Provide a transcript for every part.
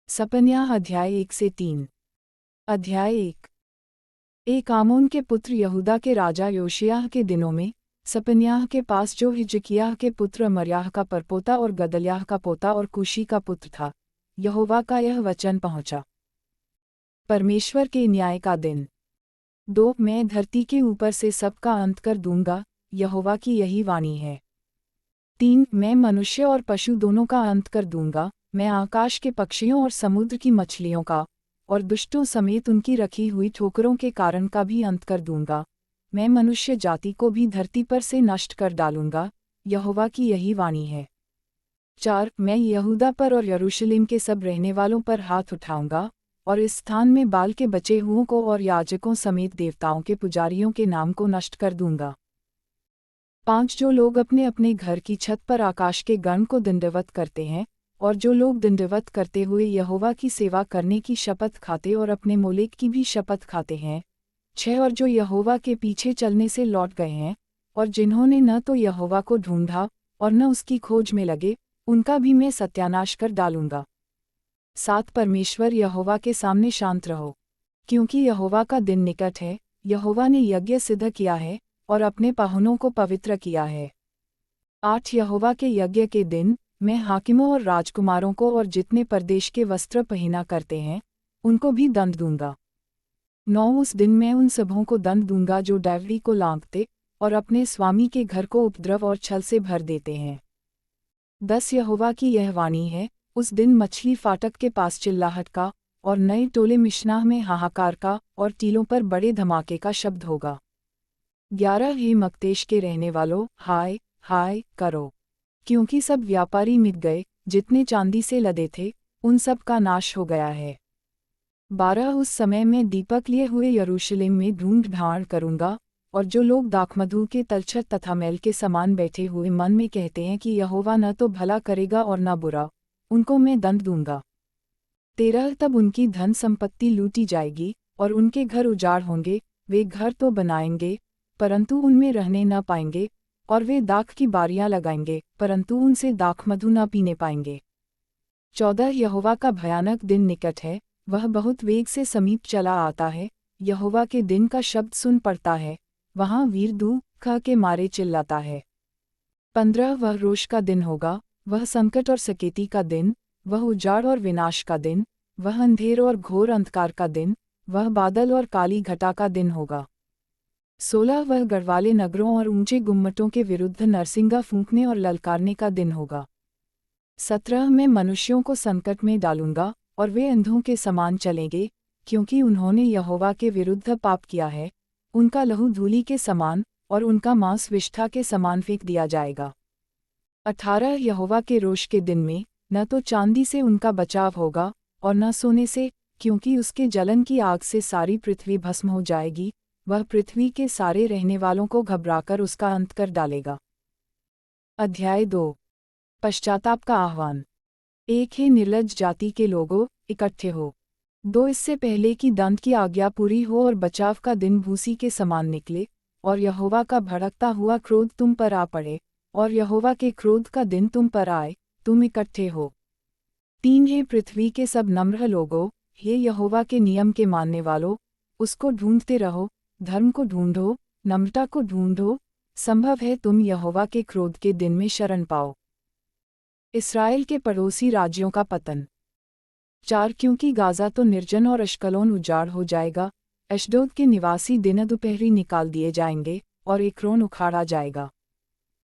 सपन्याह अध्याय 1 से 3। अध्याय 1। आमोन के पुत्र यहूदा के राजा योशिय्याह के दिनों में सपन्याह के पास जो हिजकिय्याह के पुत्र अमर्याह का परपोता और गदल्याह का पोता और कुशी का पुत्र था, यहोवा का यह वचन पहुँचा। परमेश्वर के न्याय का दिन। 2 मैं धरती के ऊपर से सबका अंत कर दूंगा, यहोवा की यही वाणी है। 3 मैं मनुष्य और पशु दोनों का अंत कर दूंगा, मैं आकाश के पक्षियों और समुद्र की मछलियों का और दुष्टों समेत उनकी रखी हुई ठोकरों के कारण का भी अंत कर दूंगा। मैं मनुष्य जाति को भी धरती पर से नष्ट कर डालूंगा, यहोवा की यही वाणी है। 4 मैं यहूदा पर और यरूशलेम के सब रहने वालों पर हाथ उठाऊंगा और इस स्थान में बाल के बचे हुओं को और याजकों समेत देवताओं के पुजारियों के नाम को नष्ट कर दूंगा। 5 जो लोग अपने अपने घर की छत पर आकाश के गण को दंडवत करते हैं और जो लोग दंडवत करते हुए यहोवा की सेवा करने की शपथ खाते और अपने मोलेक की भी शपथ खाते हैं। 6 और जो यहोवा के पीछे चलने से लौट गए हैं और जिन्होंने न तो यहोवा को ढूंढा और न उसकी खोज में लगे, उनका भी मैं सत्यानाश कर डालूंगा। 7 परमेश्वर यहोवा के सामने शांत रहो, क्योंकि यहोवा का दिन निकट है। यहोवा ने यज्ञ सिद्ध किया है और अपने पाहुनों को पवित्र किया है। 8 यहोवा के यज्ञ के दिन मैं हाकिमों और राजकुमारों को और जितने परदेश के वस्त्र पहना करते हैं, उनको भी दंड दूंगा। 9 उस दिन मैं उन सबों को दंड दूंगा जो डायवरी को लांघते और अपने स्वामी के घर को उपद्रव और छल से भर देते हैं। 10 यहोवा की यह वाणी है, उस दिन मछली फाटक के पास चिल्लाहट का और नए टोले मिशनाह में हाहाकार का और टीलों पर बड़े धमाके का शब्द होगा। 11 हे मक्तेश के रहने वालों, हाय हाय करो, क्योंकि सब व्यापारी मिट गए, जितने चांदी से लदे थे, उन सब का नाश हो गया है। 12 उस समय मैं दीपक लिए हुए यरूशलेम में ढूंढ ढांढ करूंगा, और जो लोग दाखमधु के तलछट तथा मैल के समान बैठे हुए मन में कहते हैं कि यहोवा न तो भला करेगा और न बुरा, उनको मैं दंड दूंगा। 13 तब उनकी धन संपत्ति लूटी जाएगी और उनके घर उजाड़ होंगे, वे घर तो बनाएंगे परंतु उनमें रहने न पाएंगे, और वे दाख की बारियां लगाएंगे परंतु उनसे दाखमधु न पीने पाएंगे। 14 यहोवा का भयानक दिन निकट है, वह बहुत वेग से समीप चला आता है। यहोवा के दिन का शब्द सुन पड़ता है, वहाँ वीर दुख के मारे चिल्लाता है। 15 वह रोष का दिन होगा, वह संकट और सकेती का दिन, वह उजाड़ और विनाश का दिन, वह अंधेर और घोर अंधकार का दिन, वह बादल और काली घटा का दिन होगा। 16 वह गढ़वाले नगरों और ऊंचे गुम्मटों के विरुद्ध नरसिंगा फूंकने और ललकारने का दिन होगा। 17 मैं मनुष्यों को संकट में डालूंगा और वे अंधों के समान चलेंगे, क्योंकि उन्होंने यहोवा के विरुद्ध पाप किया है। उनका लहू धूलि के समान और उनका मांस विष्ठा के समान फेंक दिया जाएगा। 18 यहोवा के रोष के दिन में न तो चांदी से उनका बचाव होगा और न सोने से, क्योंकि उसके जलन की आग से सारी पृथ्वी भस्म हो जाएगी, वह पृथ्वी के सारे रहने वालों को घबराकर उसका अंत कर डालेगा। अध्याय 2। पश्चाताप का आह्वान। 1 हे निर्लज्ज जाति के लोगों, इकट्ठे हो। 2 इससे पहले कि दंड की आज्ञा पूरी हो और बचाव का दिन भूसी के समान निकले और यहोवा का भड़कता हुआ क्रोध तुम पर आ पड़े और यहोवा के क्रोध का दिन तुम पर आए, तुम इकट्ठे हो। 3 हे पृथ्वी के सब नम्र लोगों, हे यहोवा के नियम के मानने वालों, उसको ढूंढते रहो, धर्म को ढूंढो, नम्रता को ढूंढो, संभव है तुम यहोवा के क्रोध के दिन में शरण पाओ। इस्राएल के पड़ोसी राज्यों का पतन। 4 क्योंकि गाज़ा तो निर्जन और अश्कलोन उजाड़ हो जाएगा, अशडोद के निवासी दिन दोपहरी निकाल दिए जाएंगे और एक्रोन उखाड़ा जाएगा।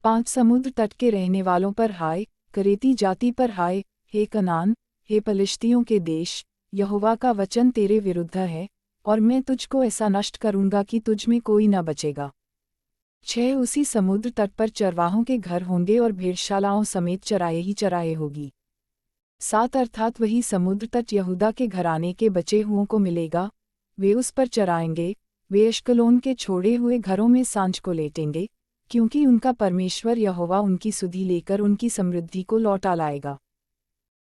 5 समुद्र तट के रहने वालों पर हाय, करेती जाति पर हाय, हे कनान, हे पलिश्तियों के देश, यहोवा का वचन तेरे विरुद्ध है, और मैं तुझको ऐसा नष्ट करूंगा कि तुझ में कोई न बचेगा। 6 उसी समुद्र तट पर चरवाहों के घर होंगे और भेड़शालाओं समेत चराए ही चराए होगी। 7 अर्थात वही समुद्र तट यहूदा के घराने के बचे हुओं को मिलेगा, वे उस पर चराएंगे, वे अश्कलोन के छोड़े हुए घरों में सांझ को लेटेंगे, क्योंकि उनका परमेश्वर यहोवा उनकी सुधि लेकर उनकी समृद्धि को लौटा लाएगा।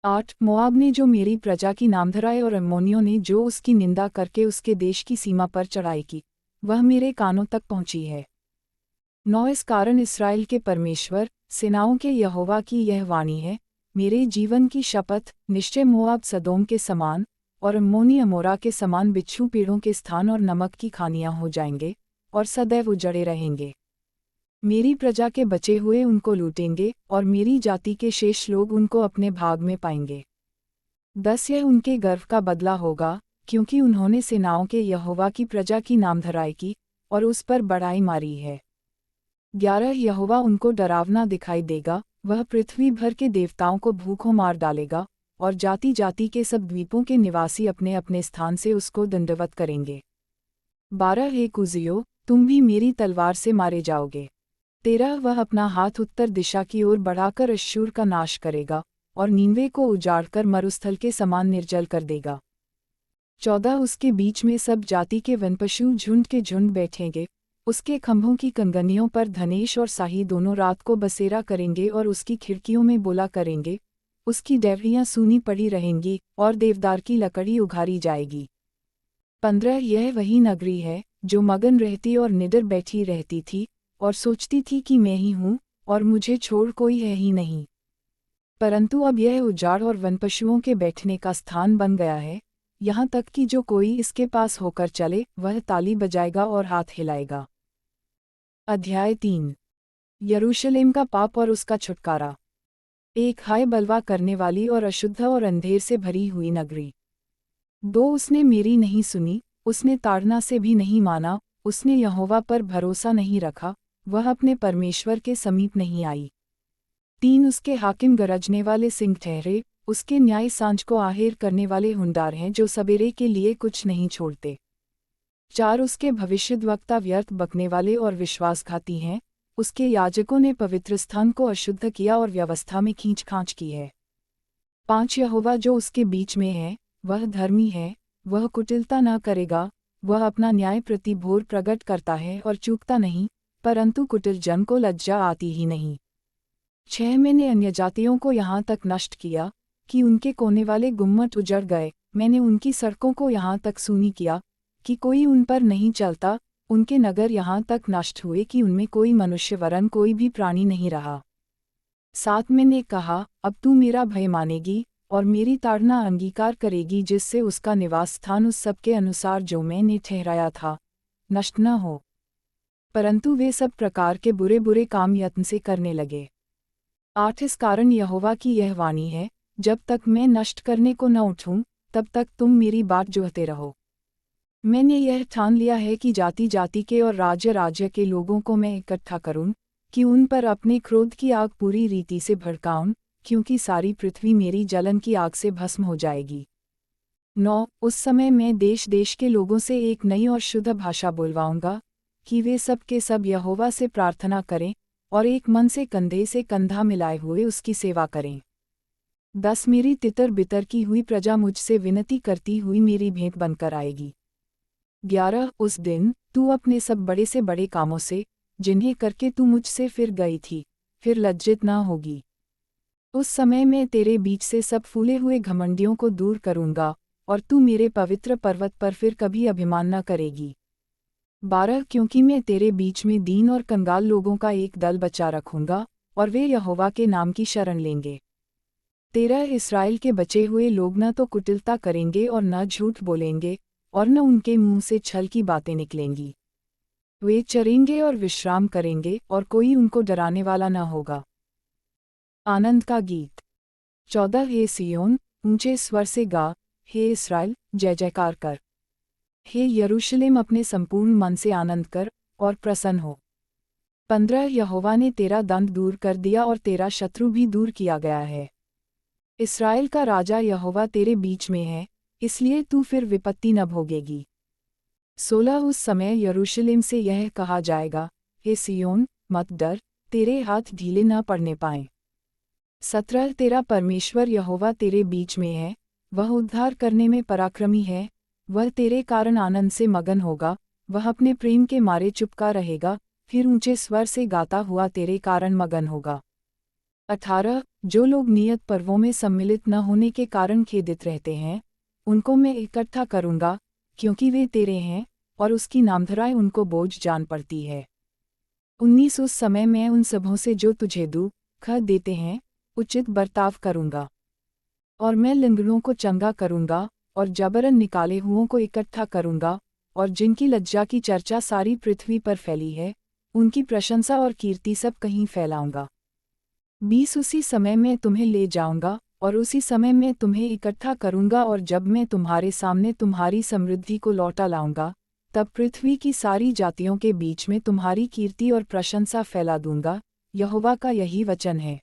8 मोआब ने जो मेरी प्रजा की नामधराए और अम्मोनियों ने जो उसकी निंदा करके उसके देश की सीमा पर चढ़ाई की, वह मेरे कानों तक पहुंची है। 9 इस कारण इस्राएल के परमेश्वर, सेनाओं के यहोवा की यह वाणी है, मेरे जीवन की शपथ, निश्चय मोआब सदोम के समान और अम्मोनी अमोरा के समान बिच्छू पेड़ों के स्थान और नमक की खानियां हो जाएंगे और सदैव उजड़े रहेंगे। मेरी प्रजा के बचे हुए उनको लूटेंगे और मेरी जाति के शेष लोग उनको अपने भाग में पाएंगे। 10 यह उनके गर्व का बदला होगा, क्योंकि उन्होंने सेनाओं के यहोवा की प्रजा की नामधराई की और उस पर बड़ाई मारी है। 11 यहोवा उनको डरावना दिखाई देगा, वह पृथ्वी भर के देवताओं को भूखों मार डालेगा और जाति जाति के सब द्वीपों के निवासी अपने अपने स्थान से उसको दंडवत करेंगे। 12 हे कुजियो, तुम भी मेरी तलवार से मारे जाओगे। 13 वह अपना हाथ उत्तर दिशा की ओर बढ़ाकर अश्शूर का नाश करेगा और नीनवे को उजाड़कर मरुस्थल के समान निर्जल कर देगा। 14 उसके बीच में सब जाति के वनपशु झुंड के झुंड बैठेंगे, उसके खंभों की कंगनियों पर धनेश और साही दोनों रात को बसेरा करेंगे और उसकी खिड़कियों में बोला करेंगे, उसकी डेवढ़ियाँ सूनी पड़ी रहेंगी और देवदार की लकड़ी उघारी जाएगी। 15 यह वही नगरी है जो मगन रहती और निडर बैठी रहती थी और सोचती थी कि मैं ही हूँ और मुझे छोड़ कोई है ही नहीं। परंतु अब यह उजाड़ और वनपशुओं के बैठने का स्थान बन गया है, यहाँ तक कि जो कोई इसके पास होकर चले वह ताली बजाएगा और हाथ हिलाएगा। अध्याय 3 यरूशलेम का पाप और उसका छुटकारा। एक हाय बलवा करने वाली और अशुद्ध और अंधेर से भरी हुई नगरी। 2 उसने मेरी नहीं सुनी, उसने ताड़ना से भी नहीं माना, उसने यहोवा पर भरोसा नहीं रखा, वह अपने परमेश्वर के समीप नहीं आई। 3 उसके हाकिम गरजने वाले सिंह ठहरे, उसके न्याय सांझ को आहेर करने वाले हुंडार हैं जो सवेरे के लिए कुछ नहीं छोड़ते। 4 उसके भविष्यद्वक्ता व्यर्थ बकने वाले और विश्वासघाती हैं, उसके याजकों ने पवित्र स्थान को अशुद्ध किया और व्यवस्था में खींच-खांच की है। 5 यहोवा जो उसके बीच में है, वह धर्मी है, वह कुटिलता न करेगा, वह अपना न्याय प्रति भोर प्रकट करता है और चूकता नहीं, परंतु कुटिल जन को लज्जा आती ही नहीं। 6 मैंने अन्यजातियों को यहाँ तक नष्ट किया कि उनके कोने वाले गुम्मट उजड़ गए, मैंने उनकी सड़कों को यहाँ तक सूनी किया कि कोई उन पर नहीं चलता, उनके नगर यहाँ तक नष्ट हुए कि उनमें कोई मनुष्य वरन कोई भी प्राणी नहीं रहा। 7 मैंने कहा, अब तू मेरा भय मानेगी और मेरी ताड़ना अंगीकार करेगी, जिससे उसका निवास स्थान उस सब के अनुसार जो मैंने ठहराया था नष्ट न हो। परंतु वे सब प्रकार के बुरे बुरे काम यत्न से करने लगे। 8 इस कारण यहोवा की यह वाणी है, जब तक मैं नष्ट करने को न उठूं, तब तक तुम मेरी बाट जोहते रहो। मैंने यह ठान लिया है कि जाति जाति के और राज्य राज्य के लोगों को मैं इकट्ठा करूं, कि उन पर अपने क्रोध की आग पूरी रीति से भड़काऊं, क्योंकि सारी पृथ्वी मेरी जलन की आग से भस्म हो जाएगी। 9 उस समय मैं देश देश के लोगों से एक नई और शुद्ध भाषा बोलवाऊंगा, कि वे सब के सब यहोवा से प्रार्थना करें और एक मन से कंधे से कंधा मिलाए हुए उसकी सेवा करें। 10 मेरी तितर बितर की हुई प्रजा मुझसे विनती करती हुई मेरी भेंट बनकर आएगी। 11 उस दिन तू अपने सब बड़े से बड़े कामों से, जिन्हें करके तू मुझसे फिर गई थी, फिर लज्जित न होगी। उस समय मैं तेरे बीच से सब फूले हुए घमंडियों को दूर करूँगा और तू मेरे पवित्र पर्वत पर फिर कभी अभिमान न करेगी। 12 क्योंकि मैं तेरे बीच में दीन और कंगाल लोगों का एक दल बचा रखूँगा और वे यहोवा के नाम की शरण लेंगे। 13 इस्राएल के बचे हुए लोग न तो कुटिलता करेंगे और न झूठ बोलेंगे और न उनके मुंह से छल की बातें निकलेंगी। वे चरेंगे और विश्राम करेंगे और कोई उनको डराने वाला न होगा। आनंद का गीत। 14 हे सियोन, ऊंचे स्वर से गा, हे इस्राएल, जय जयकार कर। हे यरूशलेम, अपने संपूर्ण मन से आनंद कर और प्रसन्न हो। 15 यहोवा ने तेरा दंड दूर कर दिया और तेरा शत्रु भी दूर किया गया है। इस्राएल का राजा यहोवा तेरे बीच में है, इसलिए तू फिर विपत्ति न भोगेगी। 16 उस समय यरूशलेम से यह कहा जाएगा, हे सियोन, मत डर, तेरे हाथ ढीले न पड़ने पाएं। 17 तेरा परमेश्वर यहोवा तेरे बीच में है, वह उद्धार करने में पराक्रमी है, वह तेरे कारण आनंद से मगन होगा, वह अपने प्रेम के मारे चुपका रहेगा, फिर ऊंचे स्वर से गाता हुआ तेरे कारण मगन होगा। 18 जो लोग नियत पर्वों में सम्मिलित न होने के कारण खेदित रहते हैं, उनको मैं इकट्ठा करूँगा, क्योंकि वे तेरे हैं और उसकी नामधराई उनको बोझ जान पड़ती है। 19 उस समय मैं उन सबों से जो तुझे दुख देते हैं उचित बर्ताव करूंगा। और मैं लिंगड़ों को चंगा करूंगा, और जबरन निकाले हुओं को इकट्ठा करूंगा, और जिनकी लज्जा की चर्चा सारी पृथ्वी पर फैली है, उनकी प्रशंसा और कीर्ति सब कहीं फैलाऊंगा। 20 उसी समय मैं तुम्हें ले जाऊंगा, और उसी समय मैं तुम्हें इकट्ठा करूंगा, और जब मैं तुम्हारे सामने तुम्हारी समृद्धि को लौटा लाऊंगा, तब पृथ्वी की सारी जातियों के बीच में तुम्हारी कीर्ति और प्रशंसा फैला दूंगा। यहोवा का यही वचन है।